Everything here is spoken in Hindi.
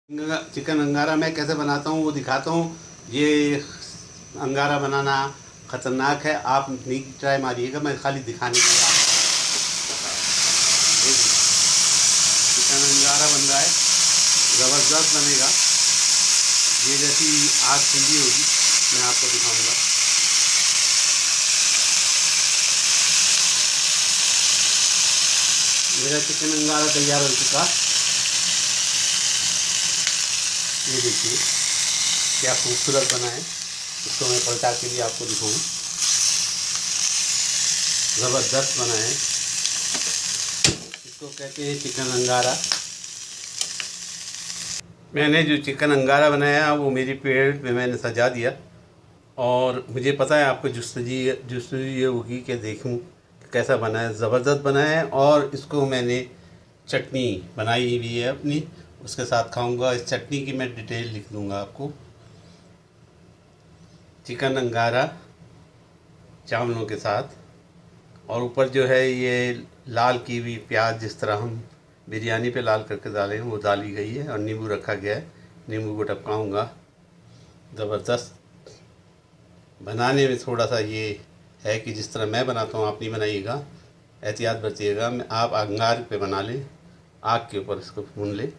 चिकन अंगारा मैं कैसे बनाता हूँ वो दिखाता हूँ। ये अंगारा बनाना ख़तरनाक है, आप नहीं ट्राई मारिएगा, मैं खाली दिखाने के लिए आपको देखिए चिकन अंगारा बन रहा है, ज़बरदस्त बनेगा। ये जैसी आग ठंडी होगी मैं आपको दिखाऊंगा। मेरा चिकन अंगारा तैयार हो चुका, ये देखिए क्या खूबसूरत बना है। इसको मैं पलटा के भी आपको दिखाऊँ, ज़बरदस्त बना है। इसको कहते हैं चिकन अंगारा। मैंने जो चिकन अंगारा बनाया वो मेरी प्लेट में मैंने सजा दिया, और मुझे पता है आपको जुस्तजू ये होगी कि देखूं कि कैसा बना है। ज़बरदस्त बना है, और इसको मैंने चटनी बनाई हुई है अपनी, उसके साथ खाऊंगा। इस चटनी की मैं डिटेल लिख दूंगा आपको। चिकन अंगारा चावलों के साथ, और ऊपर जो है ये लाल की हुई प्याज, जिस तरह हम बिरयानी पे लाल करके डालें वो डाली गई है, और नींबू रखा गया है। नींबू को टपकाऊंगा। ज़बरदस्त बनाने में थोड़ा सा ये है कि जिस तरह मैं बनाता हूँ आप नहीं बनाइएगा, एहतियात बरतिएगा। आप अंगार पे बना लें, आग के ऊपर इसको भून लें।